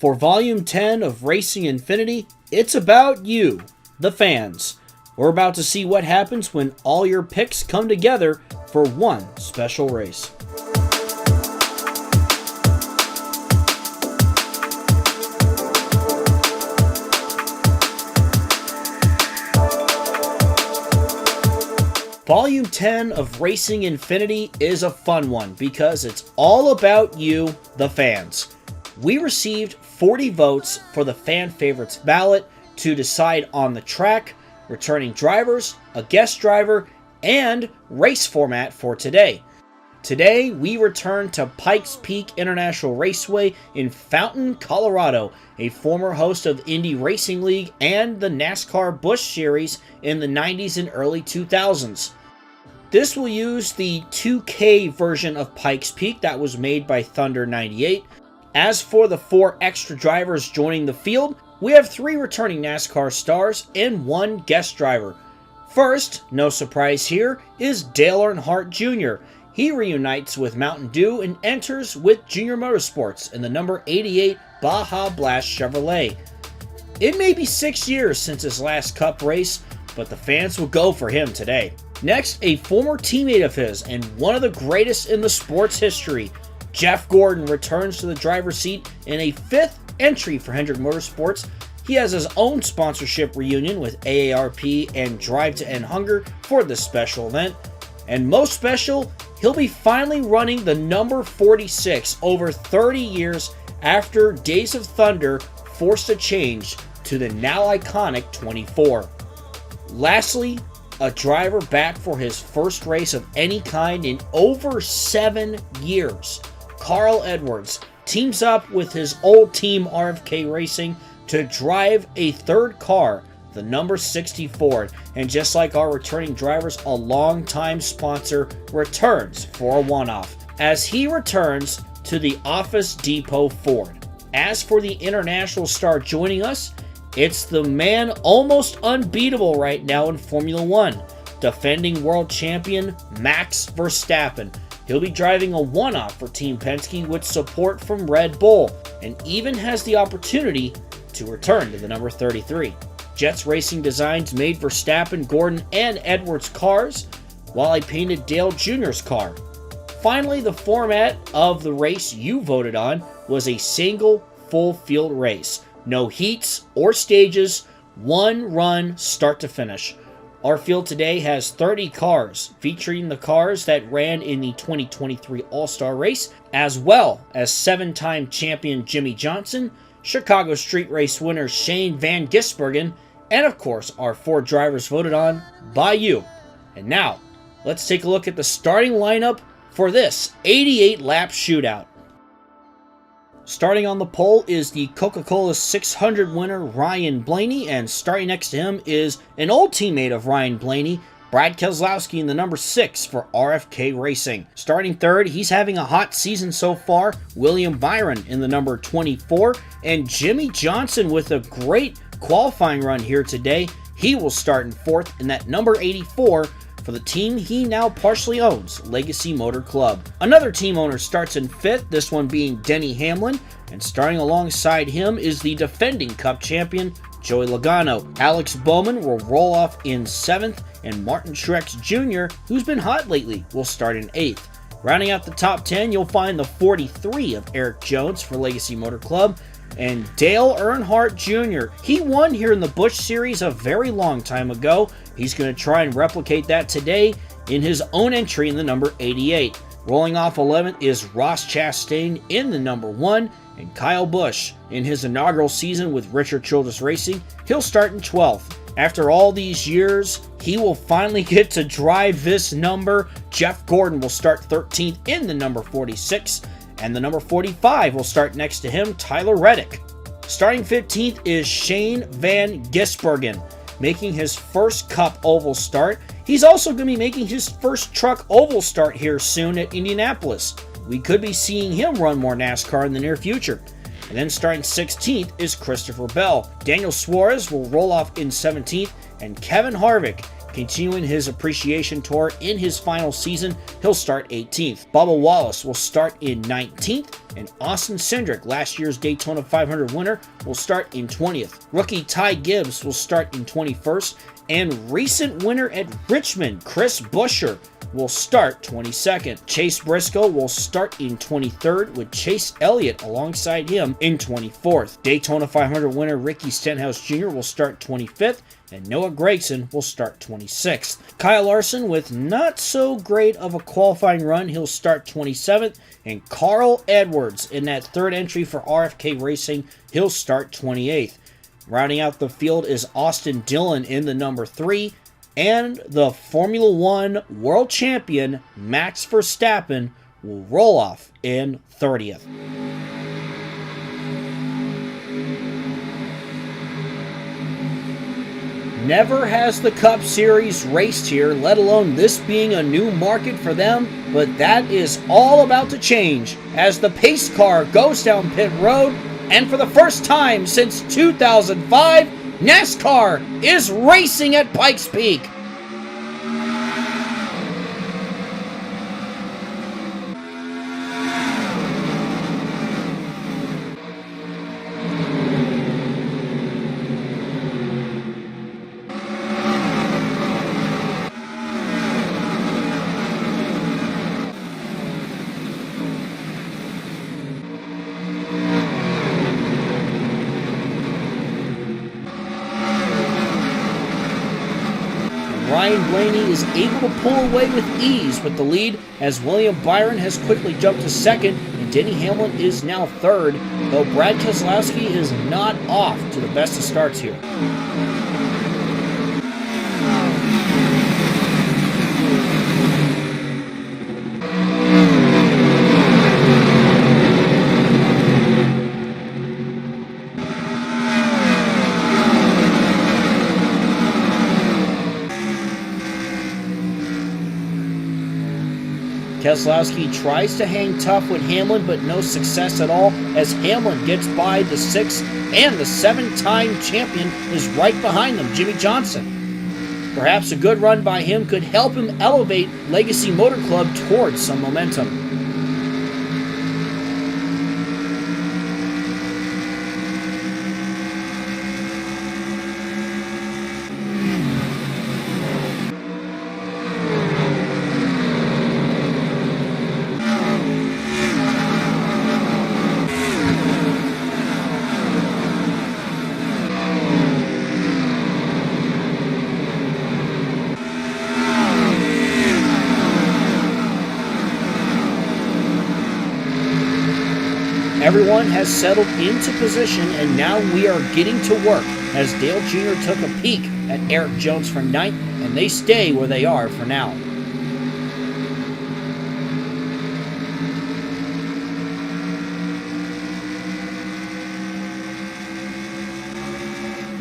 For Volume 10 of Racing Infinity, it's about you, the fans. We're about to see what happens when all your picks come together for one special race. Volume 10 of Racing Infinity is a fun one because it's all about you, the fans. We received 40 votes for the fan favorites ballot to decide on the track, returning drivers, a guest driver, and race format for today. Today, we return to Pikes Peak International Raceway in Fountain, Colorado, a former host of Indy Racing League and the NASCAR Busch Series in the 90s and early 2000s. This will use the 2K version of Pikes Peak that was made by Thunder 98. As for the 4 extra drivers joining the field, we have 3 returning NASCAR stars and 1 guest driver. First, no surprise here, is Dale Earnhardt Jr. He reunites with Mountain Dew and enters with Junior Motorsports in the number 88 Baja Blast Chevrolet. It may be 6 years since his last Cup race, but the fans will go for him today. Next, a former teammate of his and one of the greatest in the sport's history, Jeff Gordon, returns to the driver's seat in a 5th entry for Hendrick Motorsports. He has his own sponsorship reunion with AARP and Drive to End Hunger for this special event. And most special, he'll be finally running the number 46 over 30 years after Days of Thunder forced a change to the now iconic 24. Lastly, a driver back for his first race of any kind in over 7 years. Carl Edwards teams up with his old team RFK Racing to drive a 3rd car, the number 64, and just like our returning drivers, a longtime sponsor returns for a one-off, as he returns to the Office Depot Ford. As for the international star joining us, it's the man almost unbeatable right now in Formula One, defending world champion Max Verstappen. He'll be driving a one-off for Team Penske with support from Red Bull, and even has the opportunity to return to the number 33. Jets Racing Designs made Verstappen, Gordon, and Edwards cars, while I painted Dale Jr.'s car. Finally, the format of the race you voted on was a single full field race. No heats or stages, one run start to finish. Our field today has 30 cars, featuring the cars that ran in the 2023 All-Star Race, as well as 7-time champion Jimmy Johnson, Chicago Street Race winner Shane Van Gisbergen, and of course our 4 drivers voted on by you. And now, let's take a look at the starting lineup for this 88-lap shootout. Starting on the pole is the Coca-Cola 600 winner Ryan Blaney, and starting next to him is an old teammate of Ryan Blaney, Brad Keselowski, in the number 6 for RFK Racing. Starting third, he's having a hot season so far, William Byron in the number 24, and Jimmy Johnson with a great qualifying run here today. He will start in 4th in that number 84 for the team he now partially owns, Legacy Motor Club. Another team owner starts in 5th, this one being Denny Hamlin, and starting alongside him is the defending Cup champion, Joey Logano. Alex Bowman will roll off in 7th, and Martin Truex Jr., who's been hot lately, will start in 8th. Rounding out the top 10, you'll find the 43 of Eric Jones for Legacy Motor Club, and Dale Earnhardt Jr. He won here in the Busch Series a very long time ago. He's going to try and replicate that today in his own entry in the number 88. Rolling off 11th is Ross Chastain in the number 1, and Kyle Busch in his inaugural season with Richard Childress Racing. He'll start in 12th. After all these years, he will finally get to drive this number. Jeff Gordon will start 13th in the number 46, and the number 45 will start next to him, Tyler Reddick. Starting 15th is Shane Van Gisbergen, making his first Cup Oval start. He's also going to be making his first Truck Oval start here soon at Indianapolis. We could be seeing him run more NASCAR in the near future. And then starting 16th is Christopher Bell. Daniel Suarez will roll off in 17th, and Kevin Harvick, Continuing his appreciation tour in his final season, he'll start 18th. Bubba Wallace will start in 19th, and Austin Cindric, last year's Daytona 500 winner, will start in 20th. Rookie Ty Gibbs will start in 21st, and recent winner at Richmond, Chris Buescher, will start 22nd. Chase Briscoe will start in 23rd, with Chase Elliott alongside him in 24th. Daytona 500 winner Ricky Stenhouse Jr. will start 25th, and Noah Gragson will start 26th. Kyle Larson, with not so great of a qualifying run, he'll start 27th, and Carl Edwards, in that third entry for RFK Racing, he'll start 28th. Rounding out the field is Austin Dillon in the number 3, and the Formula One world champion Max Verstappen will roll off in 30th. Never has the Cup Series raced here, let alone this being a new market for them, but that is all about to change as the pace car goes down pit road, and for the first time since 2005, NASCAR is racing at Pikes Peak. Ryan Blaney is able to pull away with ease with the lead as William Byron has quickly jumped to second and Denny Hamlin is now third, though Brad Keselowski is not off to the best of starts here. Keselowski tries to hang tough with Hamlin, but no success at all as Hamlin gets by the 6th, and the 7-time champion is right behind them, Jimmy Johnson. Perhaps a good run by him could help him elevate Legacy Motor Club towards some momentum. Everyone has settled into position, and now we are getting to work as Dale Jr. took a peek at Eric Jones for 9th, and they stay where they are for now.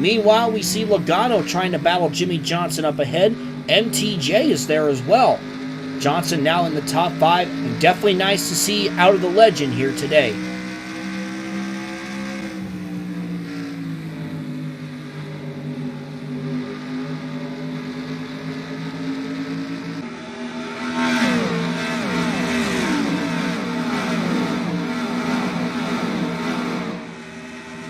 Meanwhile, we see Logano trying to battle Jimmy Johnson up ahead. MTJ is there as well. Johnson now in the top 5, and definitely nice to see out of the legend here today.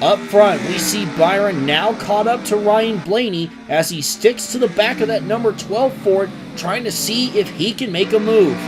Up front, we see Byron now caught up to Ryan Blaney as he sticks to the back of that number 12 Ford, trying to see if he can make a move.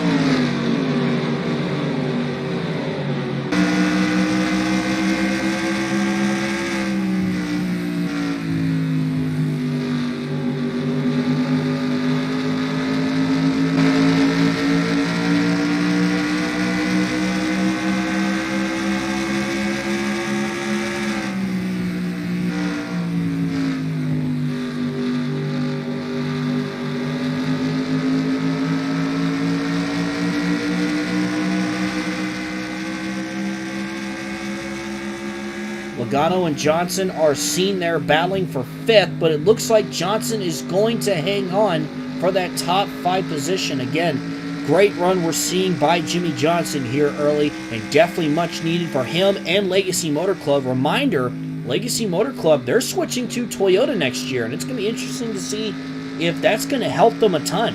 Logano and Johnson are seen there battling for 5th, but it looks like Johnson is going to hang on for that top 5 position. Again, great run we're seeing by Jimmy Johnson here early, and definitely much needed for him and Legacy Motor Club. Reminder, Legacy Motor Club, they're switching to Toyota next year, and it's going to be interesting to see if that's going to help them a ton.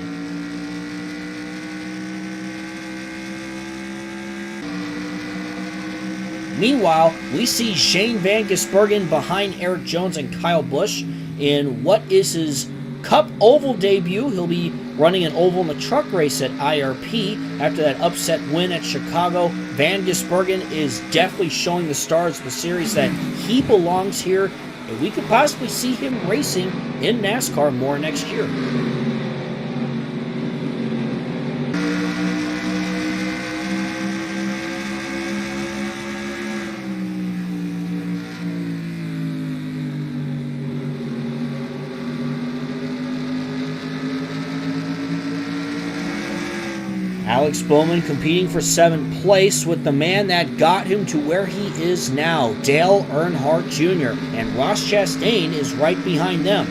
Meanwhile, we see Shane Van Gisbergen behind Eric Jones and Kyle Busch in what is his Cup Oval debut. He'll be running an oval in the truck race at IRP after that upset win at Chicago. Van Gisbergen is definitely showing the stars of the series that he belongs here, and we could possibly see him racing in NASCAR more next year. Alex Bowman competing for 7th place with the man that got him to where he is now, Dale Earnhardt Jr., and Ross Chastain is right behind them.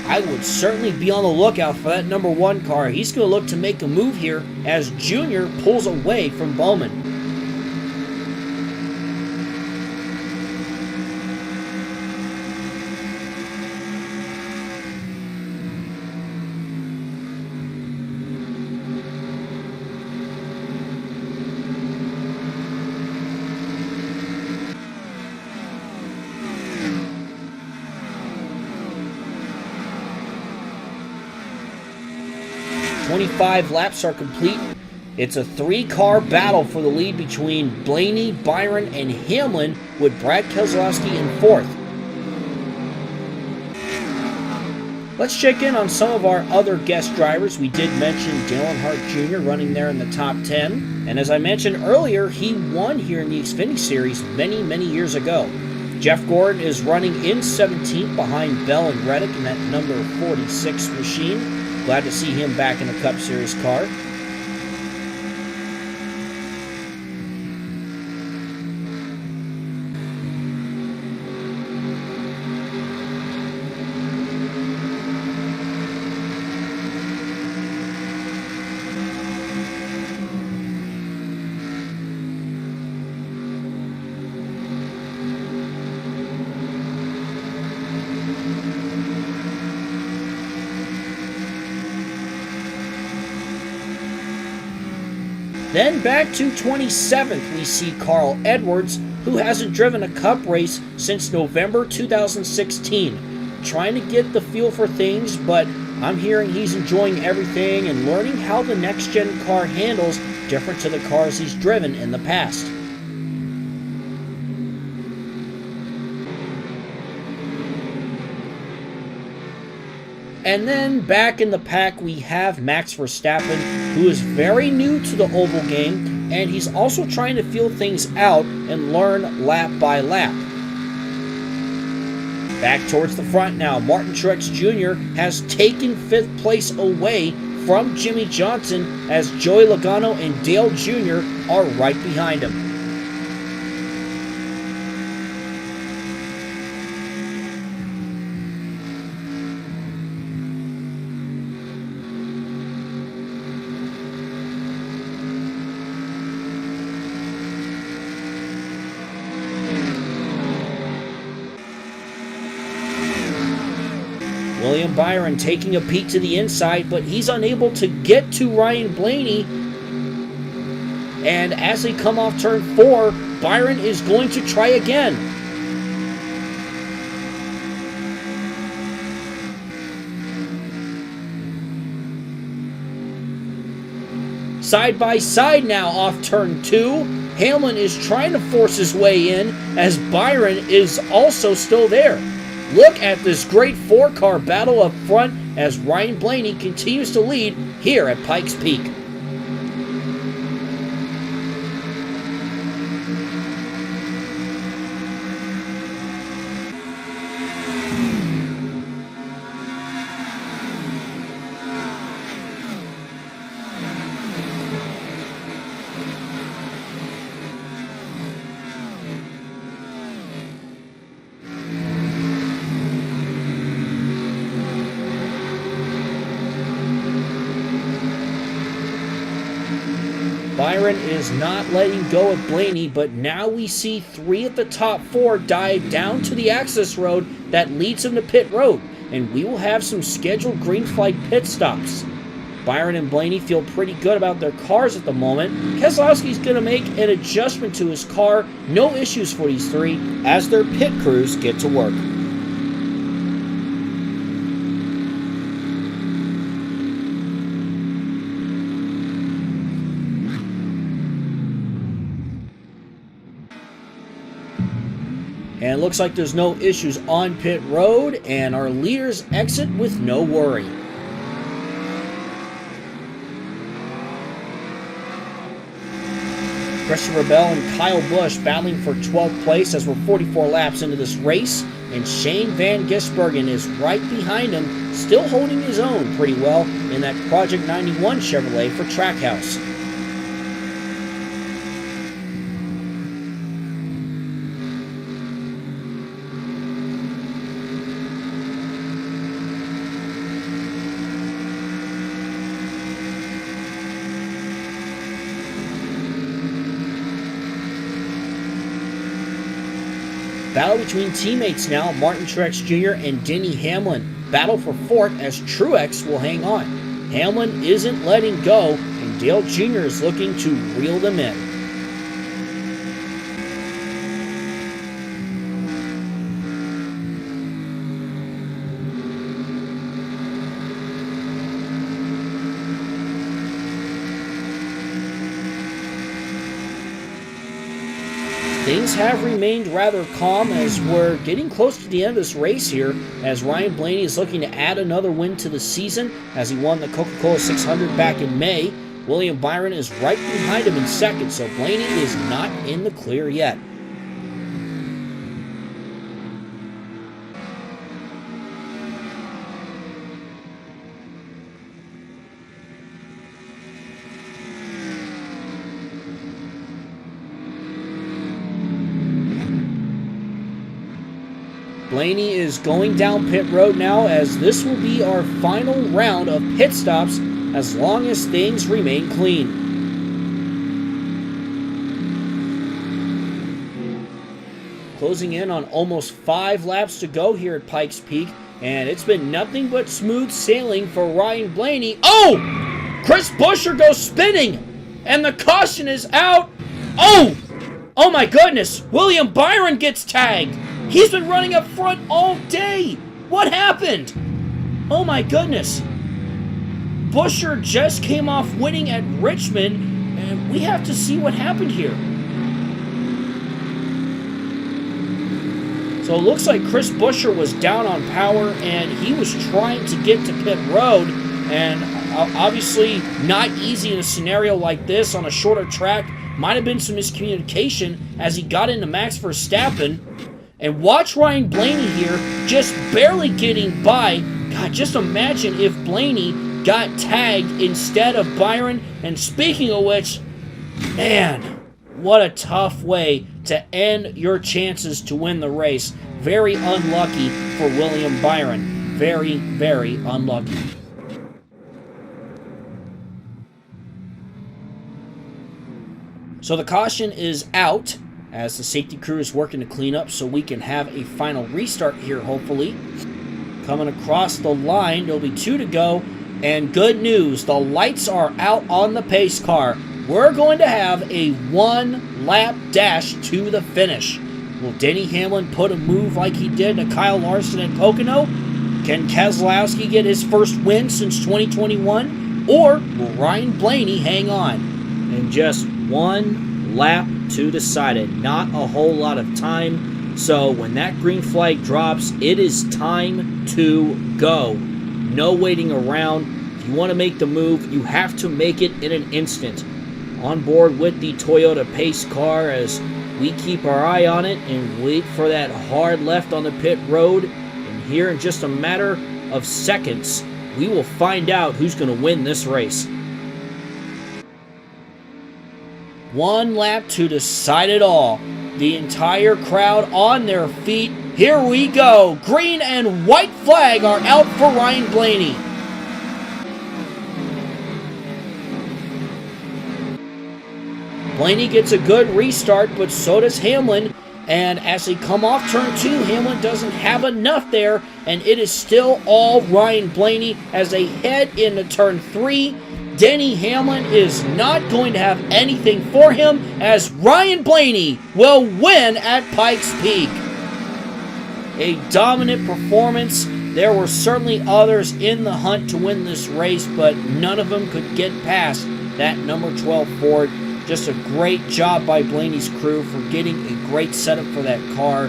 I would certainly be on the lookout for that number 1 car. He's going to look to make a move here as Jr. pulls away from Bowman. "25 laps are complete. It's a 3-car battle for the lead between Blaney, Byron, and Hamlin, with Brad Keselowski in 4th. Let's check in on some of our other guest drivers. We did mention Dale Earnhardt Jr. running there in the top 10. And as I mentioned earlier, he won here in the Xfinity Series many, many years ago. Jeff Gordon is running in 17th behind Bell and Reddick in that number 46 machine. Glad to see him back in a Cup Series car. Then back to 27th, we see Carl Edwards, who hasn't driven a Cup race since November 2016. Trying to get the feel for things, but I'm hearing he's enjoying everything and learning how the next-gen car handles different to the cars he's driven in the past. And then back in the pack, we have Max Verstappen, who is very new to the oval game, and he's also trying to feel things out and learn lap by lap. Back towards the front now, Martin Truex Jr. has taken 5th place away from Jimmy Johnson as Joey Logano and Dale Jr. are right behind him. William Byron taking a peek to the inside, but he's unable to get to Ryan Blaney. And as they come off turn 4, Byron is going to try again. Side by side now off turn 2. Hamlin is trying to force his way in as Byron is also still there. Look at this great 4-car battle up front as Ryan Blaney continues to lead here at Pikes Peak. Byron is not letting go of Blaney, but now we see 3 of the top 4 dive down to the access road that leads him to pit road, and we will have some scheduled green flag pit stops. Byron and Blaney feel pretty good about their cars at the moment. Keselowski's going to make an adjustment to his car. No issues for these 3 as their pit crews get to work. And it looks like there's no issues on pit road, and our leaders exit with no worry. Christopher Bell and Kyle Busch battling for 12th place as we're 44 laps into this race, and Shane Van Gisbergen is right behind him, still holding his own pretty well in that Project 91 Chevrolet for Trackhouse. Battle between teammates now. Martin Truex Jr. and Denny Hamlin battle for 4th as Truex will hang on. Hamlin isn't letting go, and Dale Jr. is looking to reel them in. Things have remained rather calm as we're getting close to the end of this race here, as Ryan Blaney is looking to add another win to the season as he won the Coca-Cola 600 back in May. William Byron is right behind him in second, so Blaney is not in the clear yet. Blaney is going down pit road now, as this will be our final round of pit stops as long as things remain clean. Closing in on almost 5 laps to go here at Pikes Peak, and it's been nothing but smooth sailing for Ryan Blaney. Oh! Chris Buescher goes spinning, and the caution is out. Oh! Oh my goodness! William Byron gets tagged! He's been running up front all day! What happened? Oh my goodness. Buescher just came off winning at Richmond, and we have to see what happened here. So it looks like Chris Buescher was down on power, and he was trying to get to pit road, and obviously not easy in a scenario like this on a shorter track. Might have been some miscommunication as he got into Max Verstappen. And watch Ryan Blaney here, just barely getting by. God, just imagine if Blaney got tagged instead of Byron. And speaking of which, man, what a tough way to end your chances to win the race. Very unlucky for William Byron. Very, very unlucky. So the caution is out, as the safety crew is working to clean up so we can have a final restart here, hopefully. Coming across the line, there'll be 2 to go, and good news, the lights are out on the pace car. We're going to have a 1-lap dash to the finish. Will Denny Hamlin put a move like he did to Kyle Larson at Pocono? Can Keselowski get his first win since 2021? Or will Ryan Blaney hang on? And just 1 lap to decide it. Not a whole lot of time. So when that green flag drops, it is time to go. No waiting around. If you want to make the move, you have to make it in an instant. On board with the Toyota pace car as we keep our eye on it and wait for that hard left on the pit road. And here in just a matter of seconds, we will find out who's going to win this race. 1 lap to decide it all. The entire crowd on their feet. Here we go. Green and white flag are out for Ryan Blaney gets a good restart, but so does Hamlin. And as they come off turn 2, Hamlin doesn't have enough there, and it is still all Ryan Blaney as they head into turn 3. Denny Hamlin is not going to have anything for him as Ryan Blaney will win at Pikes Peak. A dominant performance. There were certainly others in the hunt to win this race, but none of them could get past that number 12 Ford. Just a great job by Blaney's crew for getting a great setup for that car.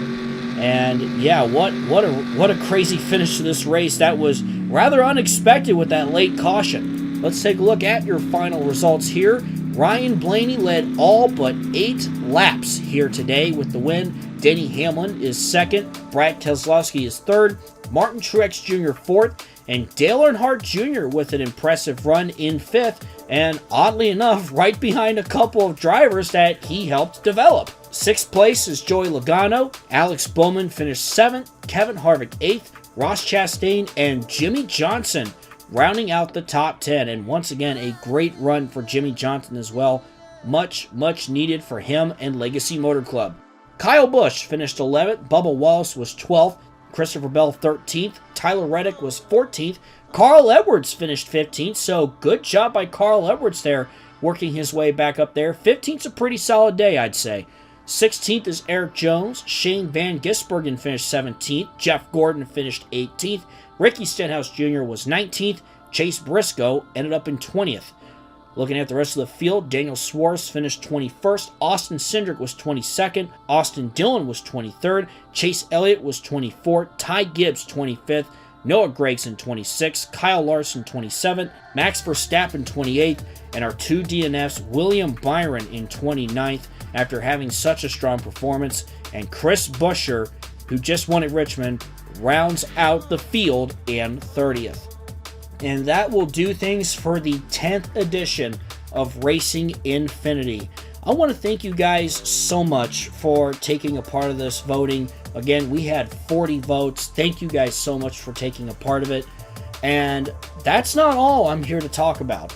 And yeah, what a crazy finish to this race. That was rather unexpected with that late caution. Let's take a look at your final results here. Ryan Blaney led all but 8 laps here today with the win. Denny Hamlin is second. Brad Keselowski is third. Martin Truex Jr. fourth. And Dale Earnhardt Jr. with an impressive run in fifth. And oddly enough, right behind a couple of drivers that he helped develop. Sixth place is Joey Logano. Alex Bowman finished 7th. Kevin Harvick 8th. Ross Chastain and Jimmy Johnson rounding out the top 10. And once again, a great run for Jimmy Johnson as well. Much needed for him and Legacy Motor Club. Kyle Busch finished 11th. Bubba Wallace was 12th. Christopher Bell 13th. Tyler Reddick was 14th. Carl Edwards finished 15th, so good job by Carl Edwards there, working his way back up there. 15th's a pretty solid day, I'd say. 16th is Eric Jones. Shane Van Gisbergen finished 17th. Jeff Gordon finished 18th. Ricky Stenhouse Jr. was 19th. Chase Briscoe ended up in 20th. Looking at the rest of the field, Daniel Suarez finished 21st. Austin Cindric was 22nd. Austin Dillon was 23rd. Chase Elliott was 24th. Ty Gibbs 25th. Noah Gragson 26th. Kyle Larson 27th. Max Verstappen 28th. And our 2 DNFs, William Byron in 29th after having such a strong performance. And Chris Buescher, who just won at Richmond, rounds out the field in 30th. And that will do things for the 10th edition of Racing Infinity. I want to thank you guys so much for taking a part of this voting. Again, we had 40 votes. Thank you guys so much for taking a part of it. And that's not all I'm here to talk about.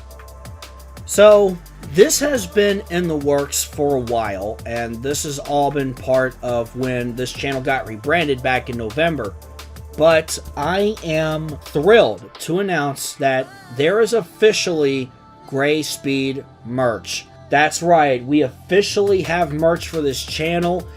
So, this has been in the works for a while, and this has all been part of when this channel got rebranded back in November. But I am thrilled to announce that there is officially Gray Speed merch. That's right, we officially have merch for this channel.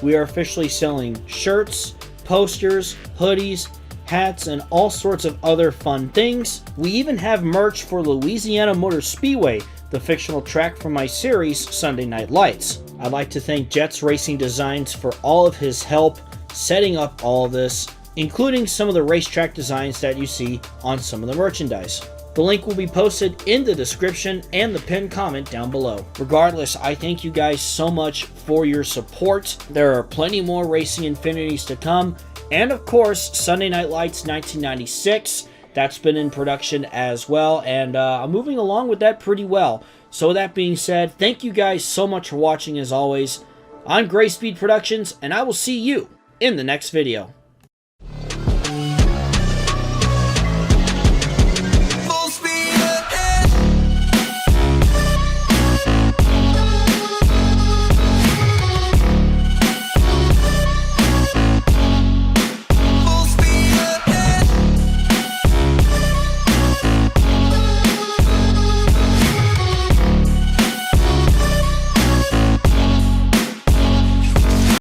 We are officially selling shirts, posters, hoodies, hats, and all sorts of other fun things. We even have merch for Louisiana Motor Speedway, the fictional track from my series, Sunday Night Lights. I'd like to thank Jets Racing Designs for all of his help setting up all of this, including some of the racetrack designs that you see on some of the merchandise. The link will be posted in the description and the pinned comment down below. Regardless, I thank you guys so much for your support. There are plenty more Racing Infinities to come. And of course, Sunday Night Lights 1996. That's been in production as well. And I'm moving along with that pretty well. So with that being said, thank you guys so much for watching as always. I'm Gray Speed Productions, and I will see you in the next video.